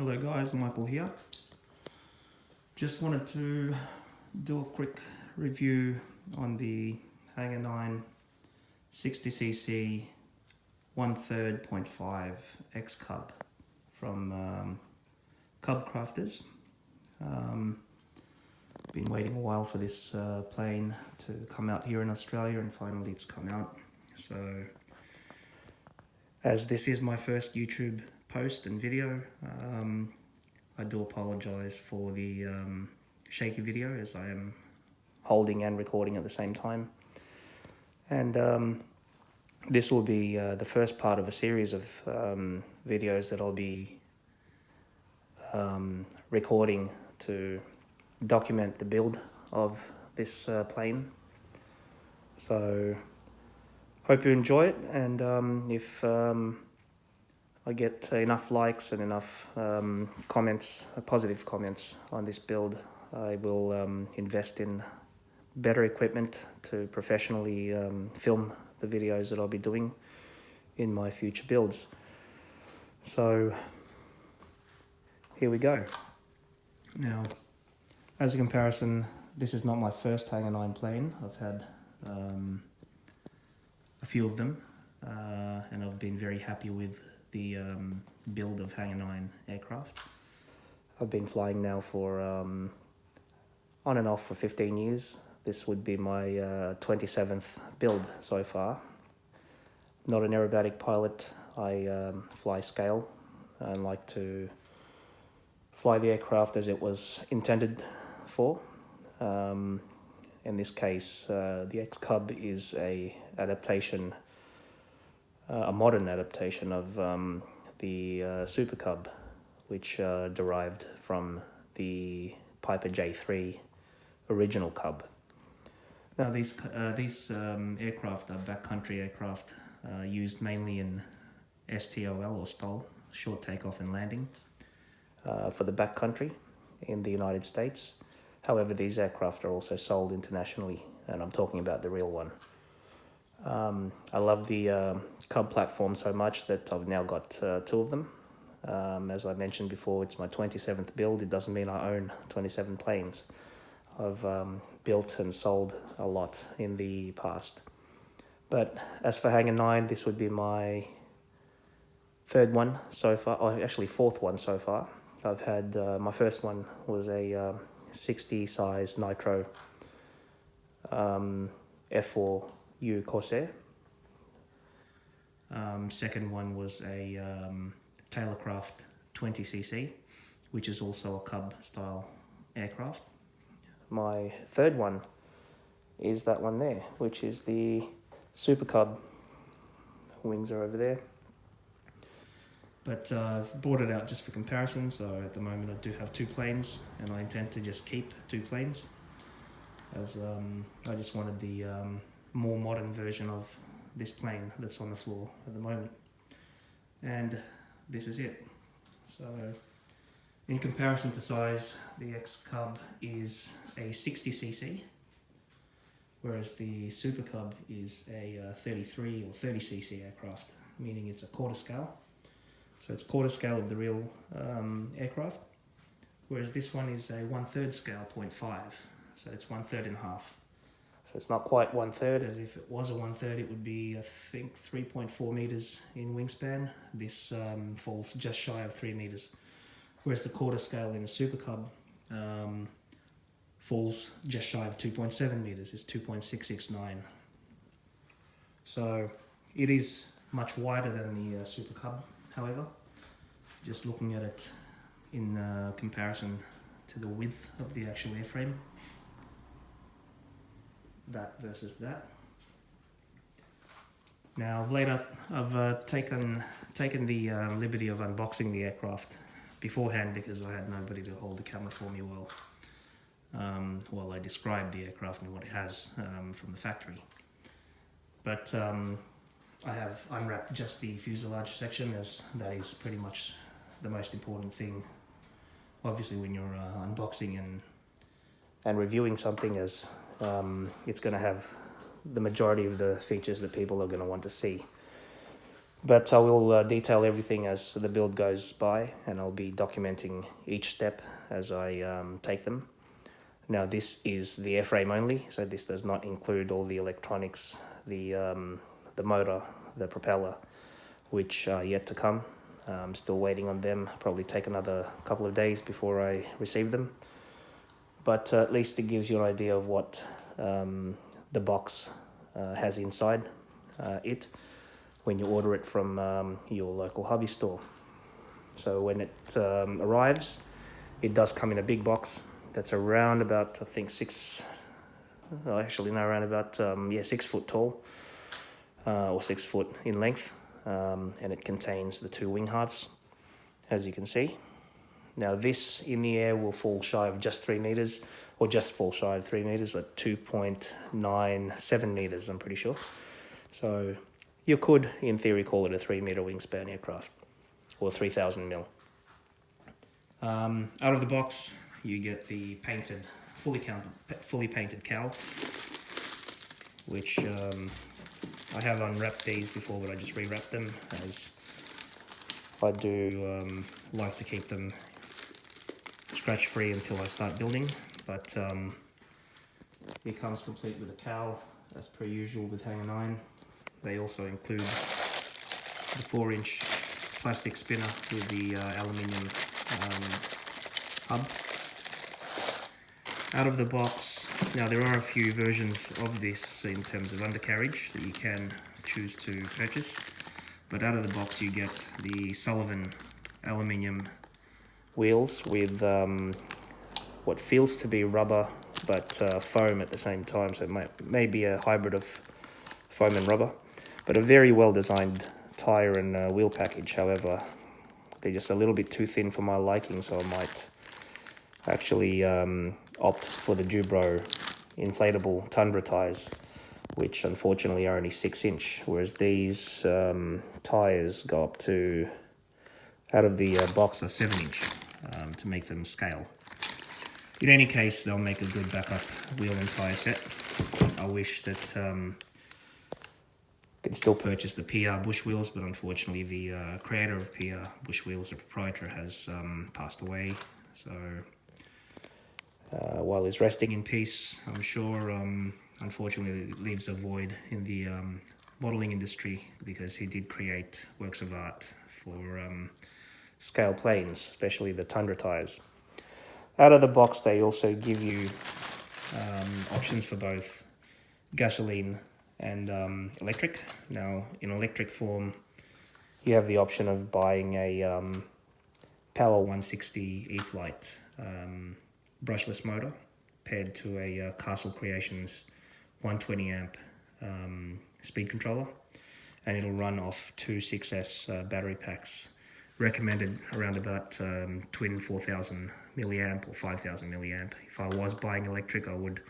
Hello guys, Michael here. Just wanted to do a quick review on the Hangar 9 60cc 1/3 .5 Xcub from Cub Crafters. Been waiting a while for this plane to come out here in Australia, and finally it's come out. So as this is my first YouTube post and video, I do apologize for the shaky video, as I am holding and recording at the same time. And this will be the first part of a series of videos that I'll be recording to document the build of this plane. So hope you enjoy it, and if I get enough likes and enough comments, positive comments on this build, I will invest in better equipment to professionally film the videos that I'll be doing in my future builds. So here we go. Now, as a comparison, this is not my first Hangar 9 plane. I've had a few of them, and I've been very happy with the build of Hangar 9 aircraft. I've been flying now for on and off for 15 years. This would be my 27th build so far. Not an aerobatic pilot. I fly scale and like to fly the aircraft as it was intended for. In this case, the Xcub is a modern adaptation of the Super Cub, which derived from the Piper J3 original Cub. Now these aircraft are backcountry aircraft used mainly in STOL or STOL, short takeoff and landing, for the backcountry in the United States. However, these aircraft are also sold internationally, and I'm talking about the real one. I love the Cub platform so much that I've now got two of them. As I mentioned before, it's my 27th build. It doesn't mean I own 27 planes. I've built and sold a lot in the past. But as for Hangar 9, this would be my third one so far, or actually fourth one so far. I've had, my first one was a 60 size Nitro F4U Corsair. Second one was a Taylorcraft 20cc, which is also a Cub style aircraft. My third one is that one there, which is the Super Cub. Wings are over there. But I've brought it out just for comparison, so at the moment I do have two planes, and I intend to just keep two planes, as I just wanted the more modern version of this plane that's on the floor at the moment. And this is it. So in comparison to size, the Xcub is a 60cc, whereas the Super Cub is a 33 or 30cc aircraft, meaning it's a quarter scale. So it's quarter scale of the real aircraft, whereas this one is a 1/3 scale, 0.5. So it's 1/3 and a half. So it's not quite 1/3, as if it was a 1/3, it would be, I think, 3.4 meters in wingspan. This falls just shy of 3 meters. Whereas the quarter scale in a Super Cub falls just shy of 2.7 meters. It's 2.669. So it is much wider than the Super Cub, however, just looking at it in comparison to the width of the actual airframe. That versus that. Now later, I've taken the liberty of unboxing the aircraft beforehand, because I had nobody to hold the camera for me while I described the aircraft and what it has from the factory. But I have unwrapped just the fuselage section, as that is pretty much the most important thing, obviously, when you're unboxing and reviewing something, as it's going to have the majority of the features that people are going to want to see. But I will detail everything as the build goes by, and I'll be documenting each step as I take them. Now this is the airframe only, so this does not include all the electronics, the motor, the propeller, which are yet to come. I'm still waiting on them. Probably take another couple of days before I receive them. But at least it gives you an idea of what the box has inside it when you order it from your local hobby store. So when it arrives, it does come in a big box that's around about, I think, 6 foot tall, or 6 foot in length, and it contains the 2 wing halves, as you can see. Now this in the air will fall shy of just 3 meters, or just fall shy of 3 meters, at 2.97 meters, I'm pretty sure. So you could, in theory, call it a 3-meter wingspan aircraft, or 3,000 mil. Out of the box, you get the painted, fully painted cowl, which I have unwrapped these before, but I just rewrapped them, as I do like to keep them scratch free until I start building. But it comes complete with a cowl, as per usual with Hangar 9. They also include the 4-inch plastic spinner with the aluminium hub. Out of the box, now there are a few versions of this in terms of undercarriage that you can choose to purchase, but out of the box you get the Sullivan aluminium wheels with what feels to be rubber but foam at the same time, so it may be a hybrid of foam and rubber, but a very well designed tyre and wheel package. However, they're just a little bit too thin for my liking, so I might actually opt for the Jubro inflatable Tundra tyres, which unfortunately are only 6-inch, whereas these tyres go up to, out of the box, are 7-inch to make them scale. In any case, they'll make a good backup wheel and tyre set. I wish that could still purchase the PR bush wheels, but unfortunately the creator of PR bush wheels, the proprietor, has passed away. So while he's resting in peace, I'm sure unfortunately it leaves a void in the modelling industry, because he did create works of art for scale planes, especially the Tundra tyres. Out of the box they also give you options for both gasoline and electric. Now in electric form you have the option of buying a Power 160 E-Flight brushless motor paired to a Castle Creations 120 amp speed controller, and it'll run off 2 6S battery packs, recommended around about twin 4000 milliamp or 5000 milliamp. If I was buying electric, I would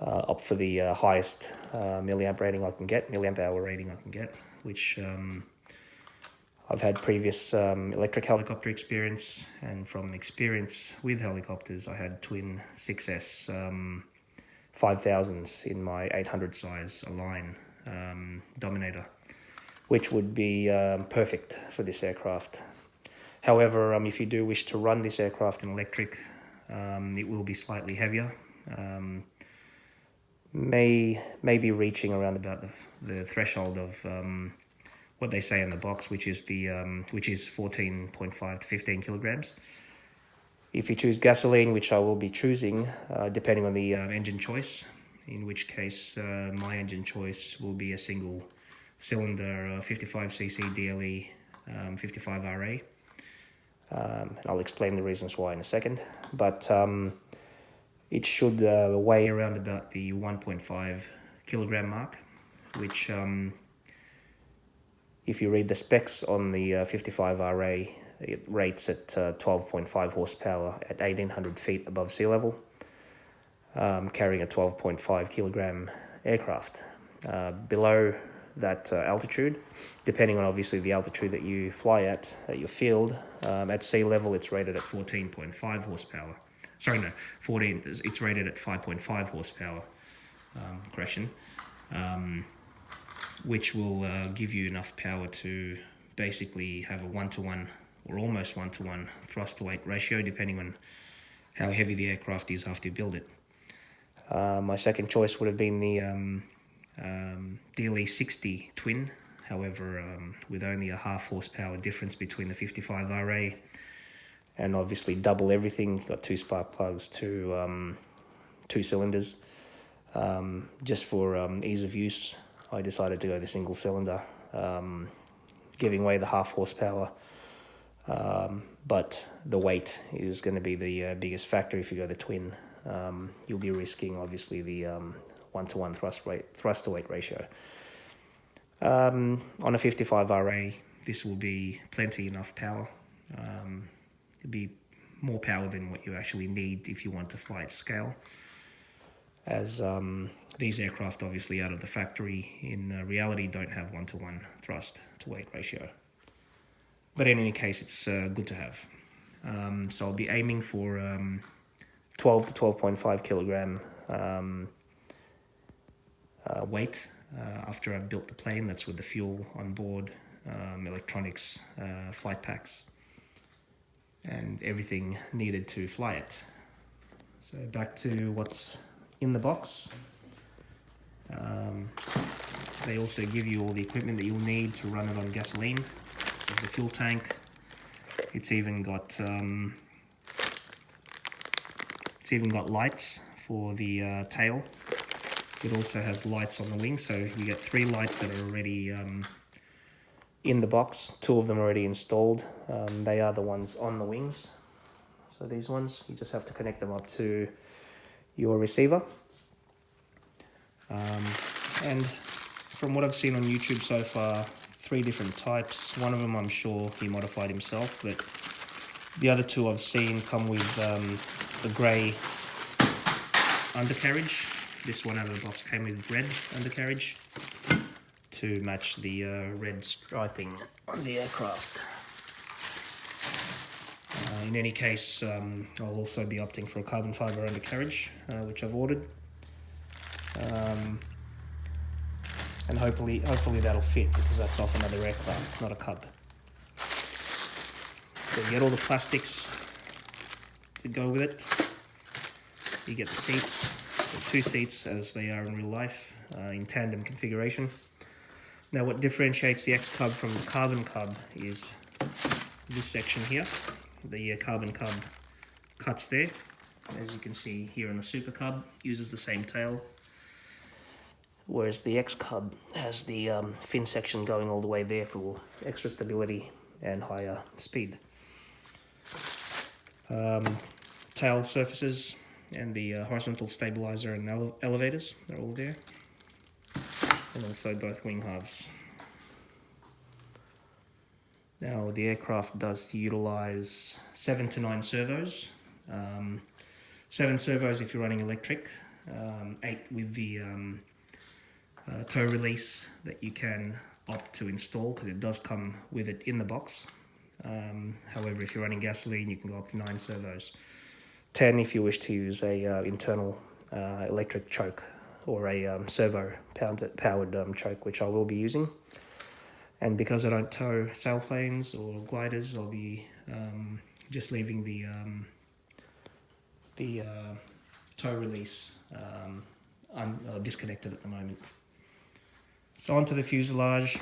opt for the highest milliamp hour rating I can get, which I've had previous electric helicopter experience, and from experience with helicopters, I had twin 6S 5000s in my 800 size Align Dominator, which would be perfect for this aircraft. However, if you do wish to run this aircraft in electric, it will be slightly heavier. May be reaching around about the threshold of what they say in the box, which is 14.5 to 15 kilograms. If you choose gasoline, which I will be choosing, depending on the engine choice, in which case my engine choice will be a single cylinder 55cc DLE 55RA. I'll explain the reasons why in a second, but it should weigh around about the 1.5 kilogram mark, which if you read the specs on the 55RA, it rates at 12.5 horsepower at 1800 feet above sea level, carrying a 12.5 kilogram aircraft. Below that altitude, depending on obviously the altitude that you fly at your field, at sea level it's rated at 14.5 horsepower. Sorry, no, 14. It's rated at 5.5 horsepower. Correction. which will give you enough power to basically have a 1-to-1 or almost 1-to-1 thrust to weight ratio, depending on how heavy the aircraft is after you build it. My second choice would have been the DLE60 twin. However, with only a half horsepower difference between the 55 RA and obviously double everything, got 2 spark plugs, 2 cylinders. Just for ease of use, I decided to go the single cylinder, giving away the half horsepower. But the weight is going to be the biggest factor if you go the twin. You'll be risking obviously the 1-to-1 thrust to weight ratio. On a 55 RA, this will be plenty enough power. It'll be more power than what you actually need if you want to fly at scale, as these aircraft obviously out of the factory in reality don't have 1-to-1 thrust to weight ratio. But in any case, it's good to have. So I'll be aiming for 12 to 12.5 kilogram weight after I've built the plane. That's with the fuel on board, electronics, flight packs, and everything needed to fly it. So back to what's in the box. They also give you all the equipment that you'll need to run it on gasoline. So the fuel tank. It's even got lights for the tail. It also has lights on the wing, so you get 3 lights that are already in the box. 2 of them already installed. They are the ones on the wings. So these ones, you just have to connect them up to your receiver. And from what I've seen on YouTube so far, 3 different types. One of them I'm sure he modified himself, but the other 2 I've seen come with the grey undercarriage. This one out of the box came with red undercarriage to match the red striping on the aircraft. In any case, I'll also be opting for a carbon fibre undercarriage, which I've ordered. And hopefully that'll fit, because that's off another aircraft, not a Cub. So you get all the plastics to go with it. You get the seats, the 2 seats as they are in real life, in tandem configuration. Now what differentiates the Xcub from the Carbon Cub is this section here. The Carbon Cub cuts there. As you can see here in the Super Cub, uses the same tail, whereas the Xcub has the fin section going all the way there for extra stability and higher speed. Tail surfaces and the horizontal stabilizer and elevators are all there, and also both wing halves. Now the aircraft does utilize 7 to 9 servos. 7 servos if you're running electric, 8 with the tow release that you can opt to install, because it does come with it in the box. However, if you're running gasoline, you can go up to 9 servos. 10 if you wish to use a internal electric choke or a servo powered choke, which I will be using. And because I don't tow sailplanes or gliders, I'll be just leaving the tow release disconnected at the moment. So onto the fuselage.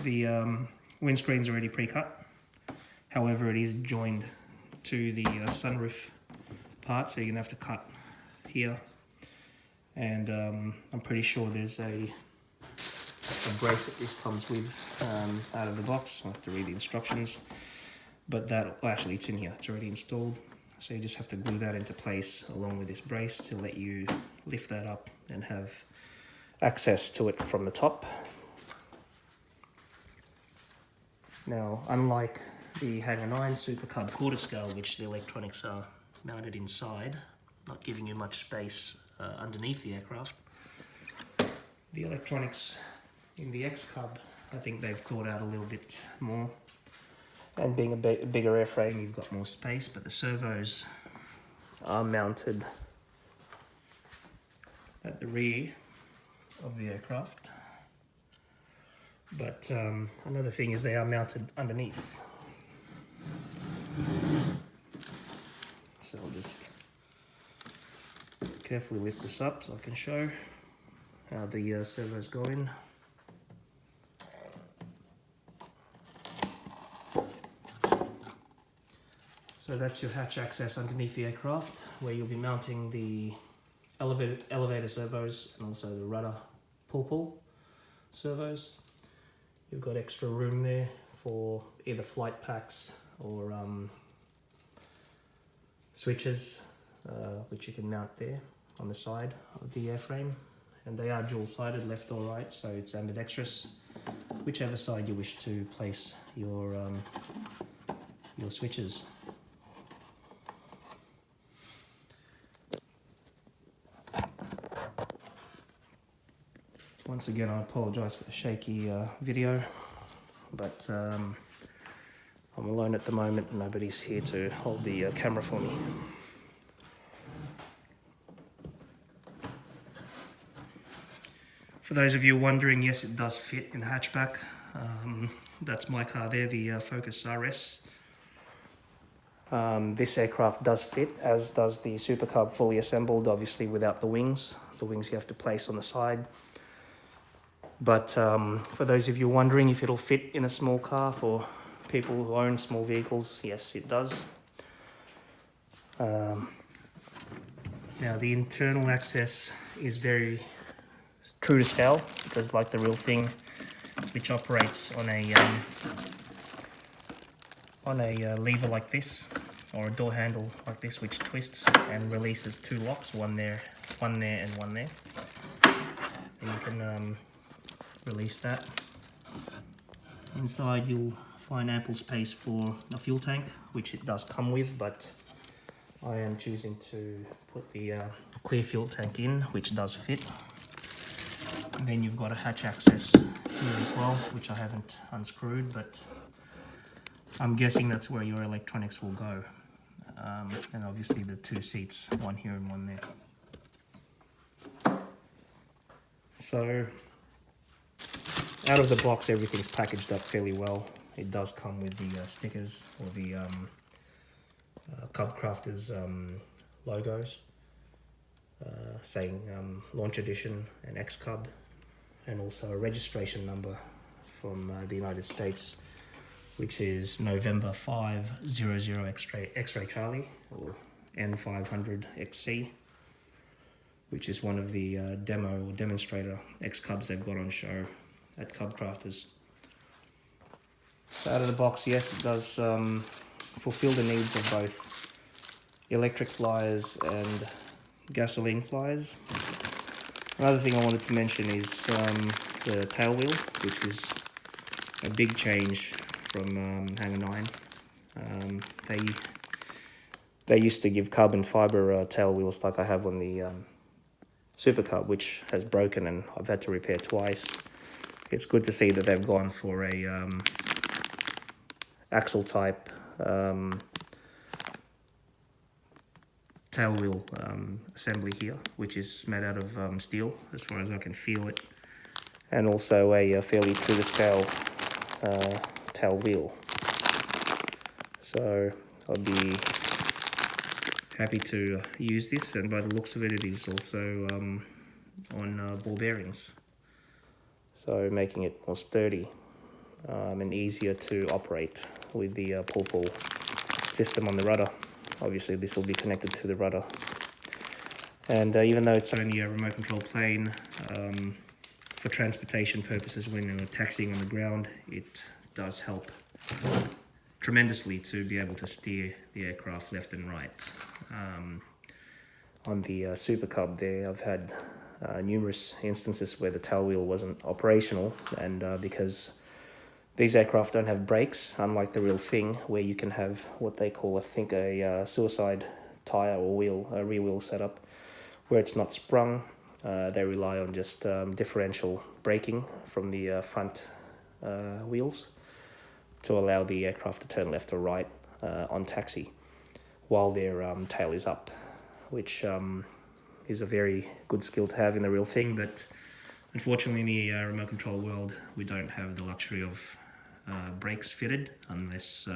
The windscreen's already pre-cut. However, it is joined to the sunroof part, so you're going to have to cut here. And I'm pretty sure there's a brace that this comes with out of the box. I'll have to read the instructions. But actually it's in here, it's already installed. So you just have to glue that into place along with this brace to let you lift that up and have access to it from the top. Now, unlike the Hangar 9 Super Cub quarter scale, which the electronics are mounted inside, not giving you much space underneath the aircraft, the electronics in the Xcub, I think they've thought out a little bit more. And being a bigger airframe, you've got more space, but the servos are mounted at the rear of the aircraft. But another thing is they are mounted underneath. So I'll just carefully lift this up so I can show how the servos go in. So that's your hatch access underneath the aircraft, where you'll be mounting the elevator servos and also the rudder pull servos. You've got extra room there for either flight packs or switches, which you can mount there on the side of the airframe. And they are dual-sided, left or right, so it's ambidextrous, whichever side you wish to place your switches. Once again, I apologise for the shaky video, but I'm alone at the moment and nobody's here to hold the camera for me. For those of you wondering, yes, it does fit in the hatchback. That's my car there, the Focus RS. This aircraft does fit, as does the Super Cub fully assembled, obviously without the wings. The wings you have to place on the side. But for those of you wondering if it'll fit in a small car for people who own small vehicles, yes, it does. Now the internal access is very true to scale, because like the real thing, which operates on a lever like this, or a door handle like this, which twists and releases two locks, one there and one there. And you can release that. Inside you'll find ample space for a fuel tank, which it does come with, but I am choosing to put the clear fuel tank in, which does fit. And then you've got a hatch access here as well, which I haven't unscrewed, but I'm guessing that's where your electronics will go. And obviously the two seats, one here and one there. So out of the box, everything's packaged up fairly well. It does come with the stickers, or the Cub Crafters logos, saying Launch Edition and Xcub, and also a registration number from the United States, which is November 500 X-Ray Charlie, or N500 XC, which is one of the demo or demonstrator Xcubs they've got on show at Cub Crafters. So out of the box, yes, it does fulfill the needs of both electric flyers and gasoline flyers. Another thing I wanted to mention is the tail wheel, which is a big change from hangar 9. They used to give carbon fibre tail wheels like I have on the Super Cub, which has broken and I've had to repair twice. It's good to see that they've gone for a axle type tail wheel assembly here, which is made out of steel as far as I can feel it, and also a fairly true to scale tail wheel. So I'd be happy to use this, and by the looks of it, it is also on ball bearings, so making it more sturdy and easier to operate with the pull system on the rudder. Obviously this will be connected to the rudder, and even though it's only a remote control plane, for transportation purposes when you're taxiing on the ground, it does help tremendously to be able to steer the aircraft left and right. On the Super Cub there, I've had numerous instances where the tail wheel wasn't operational, and because these aircraft don't have brakes, unlike the real thing, where you can have what they call, I think, a suicide tyre or wheel, a rear wheel setup, where it's not sprung. They rely on just differential braking from the front wheels to allow the aircraft to turn left or right on taxi while their tail is up, which is a very good skill to have in the real thing, but Unfortunately, in the remote control world, we don't have the luxury of brakes fitted unless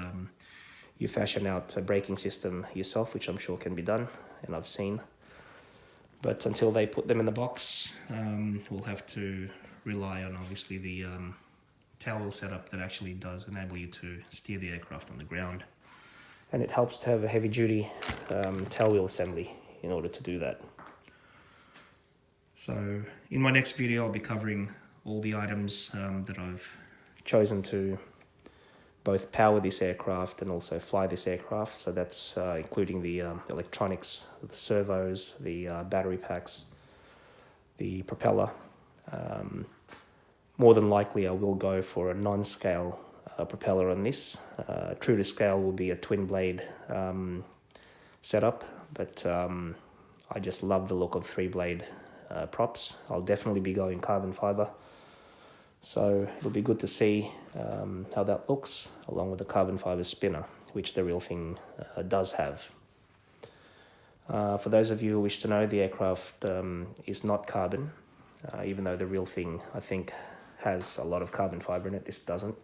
you fashion out a braking system yourself, which I'm sure can be done, and I've seen. But until they put them in the box, we'll have to rely on obviously the tail wheel setup that actually does enable you to steer the aircraft on the ground. And it helps to have a heavy duty tail wheel assembly in order to do that. So in my next video, I'll be covering all the items that I've chosen to both power this aircraft and also fly this aircraft. So that's including the electronics, the servos, the battery packs, the propeller. More than likely I will go for a non-scale propeller on this. True to scale will be a twin blade setup, but I just love the look of 3-blade props. I'll definitely be going carbon fiber. So it'll be good to see how that looks, along with the carbon fiber spinner, which the real thing does have. For those of you who wish to know, the aircraft is not carbon, even though the real thing, I think, has a lot of carbon fiber in it. This doesn't.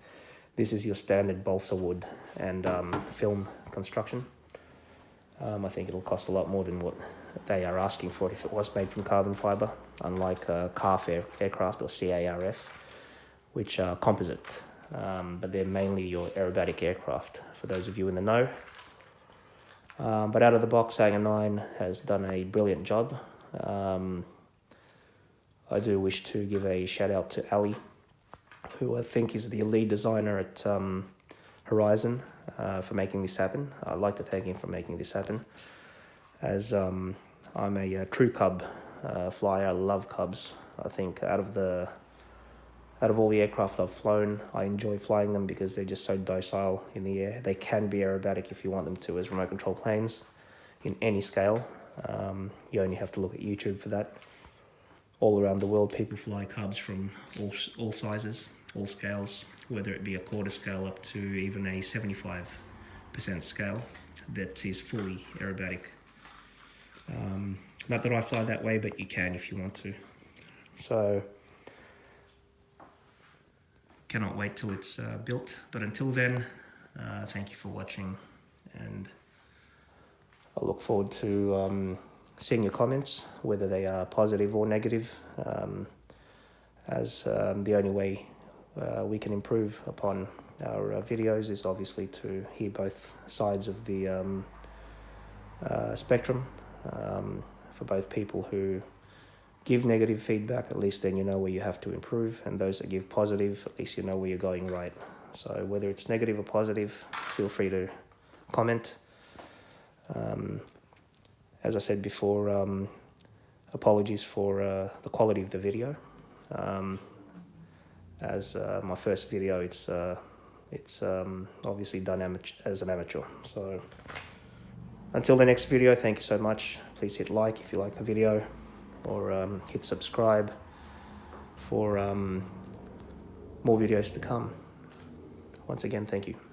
This is your standard balsa wood and film construction. I think it'll cost a lot more than what they are asking for it if it was made from carbon fiber, unlike CARF aircraft or CARF, which are composite, but they're mainly your aerobatic aircraft, for those of you in the know. But out of the box, Hangar 9 has done a brilliant job. I do wish to give a shout out to Ali, who I think is the lead designer at Horizon, for making this happen. I'd like to thank him for making this happen, as I'm a true Cub flyer. I love Cubs. I think out of all the aircraft I've flown, I enjoy flying them because they're just so docile in the air. They can be aerobatic if you want them to as remote control planes in any scale. You only have to look at YouTube for that. All around the world, people fly Cubs from all sizes, all scales, whether it be a quarter scale up to even a 75% scale that is fully aerobatic. Not that I fly that way, but you can if you want to. So, cannot wait till it's built. But until then, thank you for watching, and I look forward to seeing your comments, whether they are positive or negative, as the only way we can improve upon our videos is obviously to hear both sides of the spectrum. For both people who give negative feedback, at least then you know where you have to improve, and those that give positive, at least you know where you're going right. So whether it's negative or positive, feel free to comment. As I said before, apologies for the quality of the video. As my first video, it's obviously done as an amateur. So until the next video, thank you so much. Please hit like if you like the video, or hit subscribe for more videos to come. Once again, thank you.